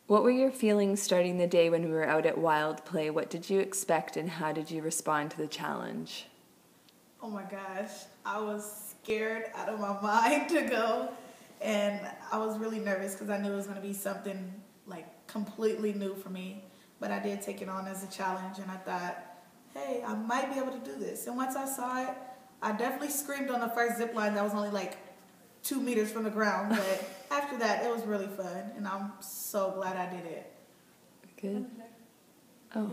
What were your feelings starting the day when we were out at Wild Play? What did you expect and how did you respond to the challenge? Oh my gosh, I was scared out of my mind to go, and I was really nervous because I knew it was going to be something like completely new for me, but I did take it on as a challenge, and I thought, hey, I might be able to do this. And once I saw it, I definitely screamed on the first zip line that was only like 2 meters from the ground, but after that it was really fun, and I'm so glad I did it. Good. Oh.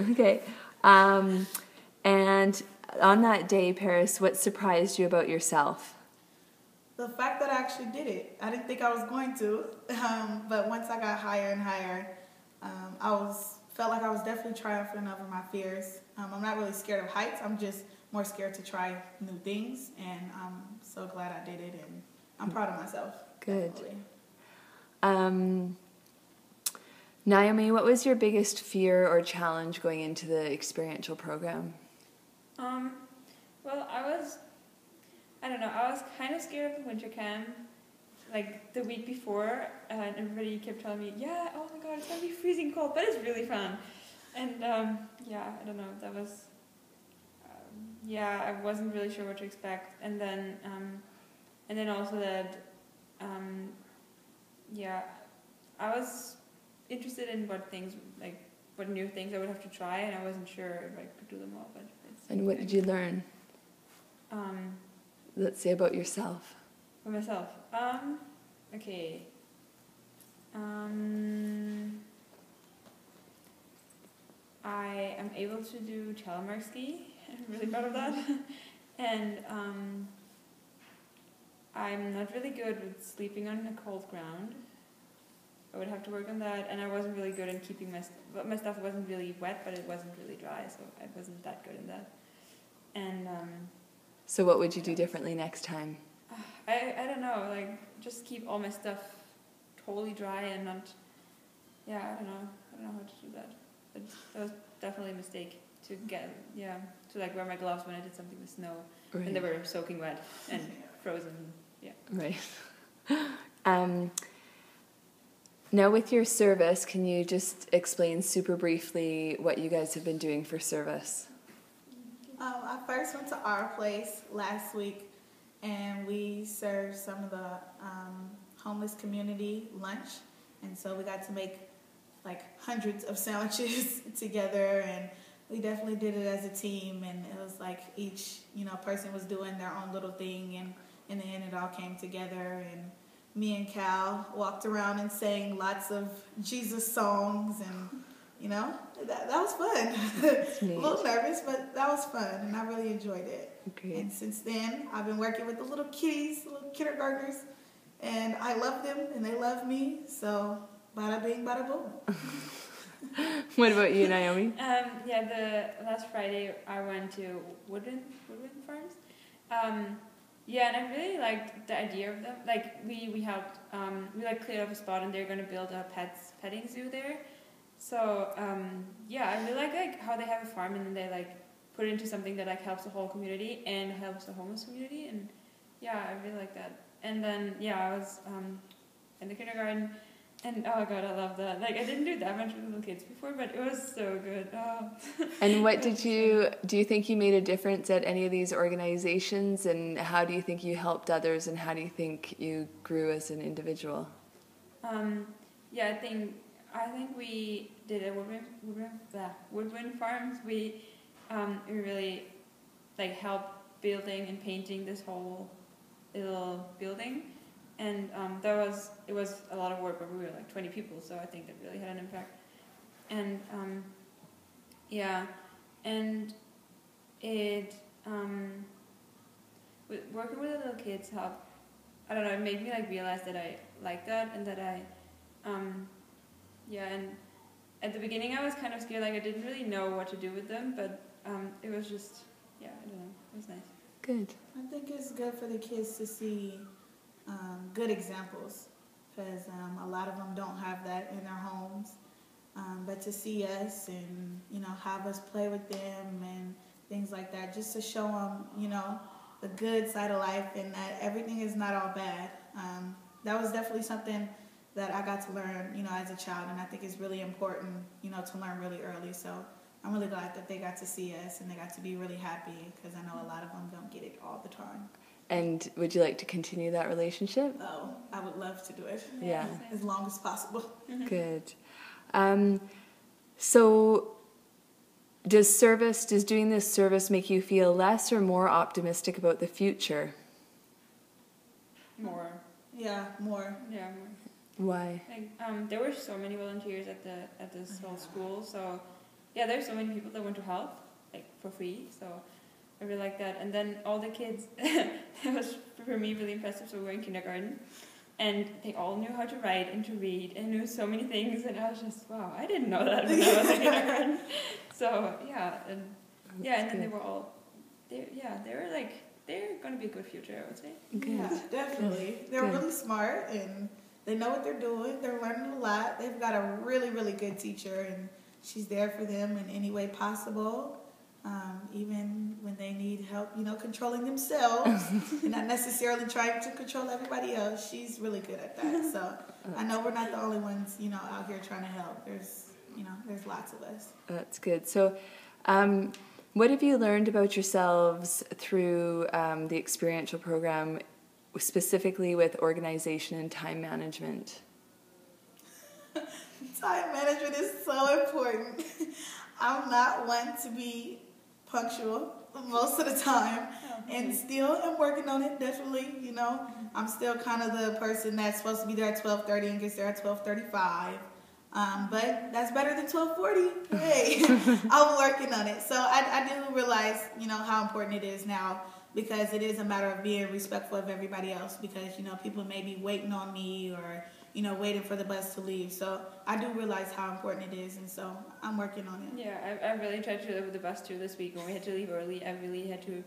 Okay. And on that day, Paris, what surprised you about yourself? The fact that I actually did it. I didn't think I was going to, but once I got higher and higher, felt like I was definitely triumphing over my fears. I'm not really scared of heights. I'm just more scared to try new things, and I'm so glad I did it, and I'm proud of myself. Good. Naomi, what was your biggest fear or challenge going into the experiential program? Well, I don't know, I was kind of scared of the winter camp, like the week before, and everybody kept telling me, yeah, oh my god, it's going to be freezing cold, but it's really fun. And yeah, I don't know, that was, yeah, I wasn't really sure what to expect. And then also that, yeah, I was interested in what new things I would have to try, and I wasn't sure if I could do them all. But and what did you learn? Let's say about yourself. For myself, okay. I am able to do telemark ski. I'm really proud of that. And I'm not really good with sleeping on a cold ground. I would have to work on that, and I wasn't really good in keeping my stuff wasn't really wet, but it wasn't really dry, so I wasn't that good in that. And so what would you do differently next time? I don't know, like just keep all my stuff totally dry and not. Yeah, I don't know how to do that. But that was definitely a mistake to like wear my gloves when I did something with snow, right. And they were soaking wet and frozen. Yeah. Right. Now with your service, can you just explain super briefly what you guys have been doing for service? I first went to our place last week, and we served some of the homeless community lunch, and so we got to make like hundreds of sandwiches together, and we definitely did it as a team, and it was like each person was doing their own little thing, and in the end it all came together. And me and Cal walked around and sang lots of Jesus songs, and that was fun. A little nervous, but that was fun, and I really enjoyed it. Okay. And since then, I've been working with the little kitties, the little kindergartners, and I love them, and they love me. So, bada bing, bada boom. What about you, Naomi? The last Friday I went to Woodwind Farms. Yeah, and I really liked the idea of them. Like we helped, we cleared up a spot, and they're going to build a petting zoo there. So I really like how they have a farm, and then they put it into something that helps the whole community and helps the homeless community, and yeah, I really like that. And then I was in the kindergarten, and oh god, I love that. I didn't do that much with little kids before, but it was so good. Oh. And what do you think you made a difference at any of these organizations, and how do you think you helped others, and how do you think you grew as an individual? I think we did a Woodwind Farms. We really helped building and painting this whole little building, and it was a lot of work, but we were 20 people, so I think that really had an impact. And and it working with the little kids helped. I don't know, it made me realize that I like that, and that I and at the beginning I was kind of scared, I didn't really know what to do with them, but it was just, I don't know, it was nice. Good. I think it's good for the kids to see good examples, because a lot of them don't have that in their homes, but to see us and, have us play with them and things like that, just to show them, the good side of life, and that everything is not all bad. That was definitely something that I got to learn, as a child, and I think it's really important, to learn really early. So I'm really glad that they got to see us and they got to be really happy, because I know a lot of them don't get it all the time. And would you like to continue that relationship? Oh, I would love to do it. Yeah. As long as possible. Good. So does doing this service make you feel less or more optimistic about the future? More. Yeah, more. Yeah, more. Why? Like, there were so many volunteers at this whole school, so yeah, there's so many people that want to help, like for free. So I really like that. And then all the kids, it was for me really impressive. So we were in kindergarten, and they all knew how to write and to read and knew so many things. And I was just, wow, I didn't know that when I was in kindergarten. So and then they were all, they were like, they're going to be a good future, I would say. Good. Yeah, definitely. They're really smart and they know what they're doing. They're learning a lot. They've got a really, really good teacher, and she's there for them in any way possible, even when they need help, controlling themselves and not necessarily trying to control everybody else. She's really good at that. So I know we're not the only ones, out here trying to help. There's lots of us. That's good. So what have you learned about yourselves through the experiential program, specifically with organization and time management? Time management is so important. I'm not one to be punctual most of the time, and still am working on it, definitely. I'm still kind of the person that's supposed to be there at 12:30 and gets there at 12:35. But that's better than 12:40. Hey, I'm working on it. So I do realize, how important it is now, because it is a matter of being respectful of everybody else, because, people may be waiting on me or, waiting for the bus to leave. So I do realize how important it is, and so I'm working on it. Yeah, I really tried to live with the bus too this week. When we had to leave early, I really had to,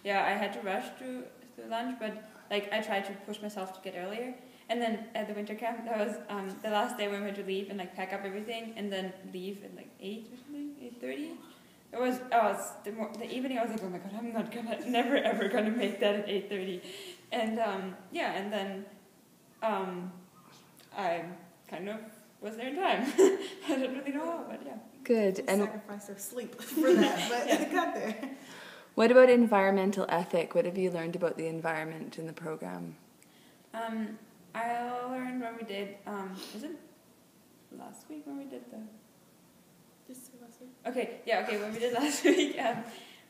I had to rush through lunch, but like I tried to push myself to get earlier. And then at the winter camp, that was the last day when we had to leave and like pack up everything and then leave at like 8 or something, 8:30. It was the evening. I was like, oh my god, I'm never ever gonna make that at 8:30. And and then I kind of was there in time. I don't really know how, but yeah. Good. And sacrificed her sleep for that, but I got there. What about environmental ethic? What have you learned about the environment in the program? I learned when we did, was it last week when we did the... Just last week? Okay, when we did last week,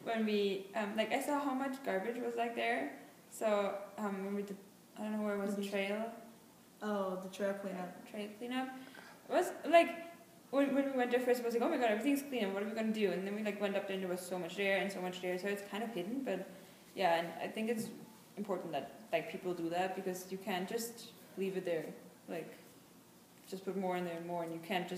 when we, I saw how much garbage was like there, so when we did, I don't know where it was, the trail. Oh, the trail cleanup. Trail cleanup. It was like, when we went there first, it was like, oh my god, everything's clean, and what are we going to do? And then we went up there and there was so much there, so it's kind of hidden, but yeah, and I think it's important that people do that, because you can't just leave it there, just put more in there and more, and you can't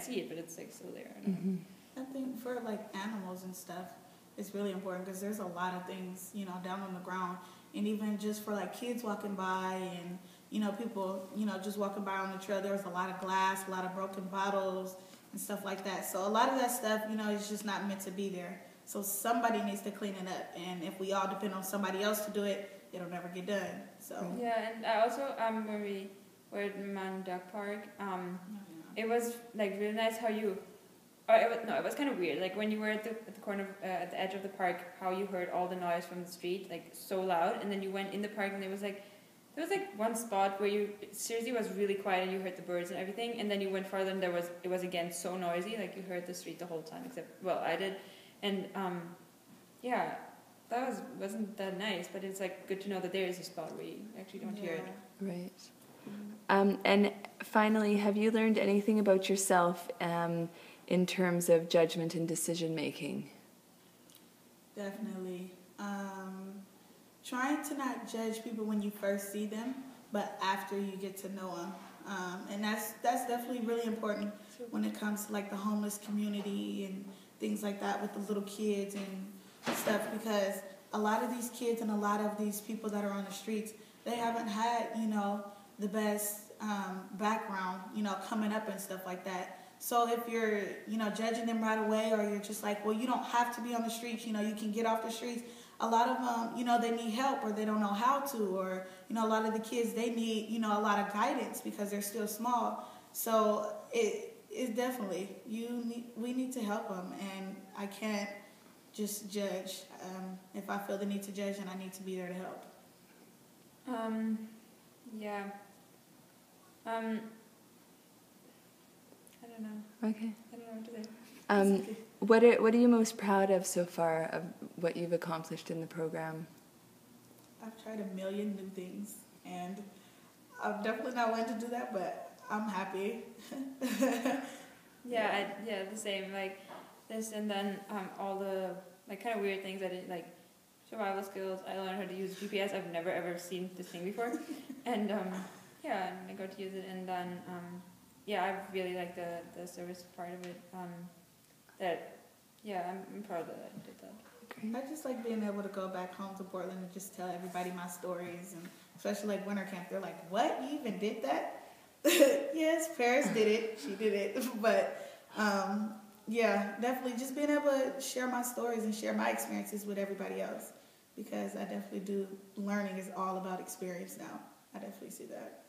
see it, but it's still there. I don't know. I think for animals and stuff, it's really important, because there's a lot of things down on the ground, and even just for kids walking by and people just walking by on the trail, there was a lot of glass, a lot of broken bottles and stuff like that. So a lot of that stuff is just not meant to be there. So somebody needs to clean it up, and if we all depend on somebody else to do it, it'll never get done. So yeah, and I also when we were at Mountain Duck Park, it was really nice how you. It was kind of weird. When you were at the corner at the edge of the park, how you heard all the noise from the street so loud, and then you went in the park and there was one spot where you seriously was really quiet and you heard the birds and everything, and then you went farther and it was again so noisy, you heard the street the whole time, except I did, and that wasn't that nice, but it's good to know that there is a spot where you actually don't hear it. Right. And finally, have you learned anything about yourself in terms of judgment and decision making? Definitely. Trying to not judge people when you first see them, but after you get to know them. And that's definitely really important when it comes to the homeless community and things like that, with the little kids and stuff, because a lot of these kids and a lot of these people that are on the streets, they haven't had the best background coming up and stuff like that. So if you're judging them right away, or you're just well, you don't have to be on the streets, you can get off the streets, a lot of them, they need help or they don't know how to, or, a lot of the kids, they need, a lot of guidance because they're still small. So it definitely, we need to help them, and I can't just judge. If I feel the need to judge, then I need to be there to help. Yeah. I don't know. Okay. I don't know what to say. What are you most proud of so far of what you've accomplished in the program? I've tried a million new things, and I'm definitely not one to do that, but I'm happy. Yeah, the same. Like this, and then all the like kind of weird things I did, like survival skills. I learned how to use GPS. I've never ever seen this thing before, and yeah, and I got to use it, and then I really like the service part of it. I'm proud that I did that. Great. I just like being able to go back home to Portland and just tell everybody my stories, and especially like winter camp. They're like, "What? You even did that?" Yes, Paris did it. She did it. But definitely just being able to share my stories and share my experiences with everybody else, because I definitely do. Learning is all about experience now. I definitely see that.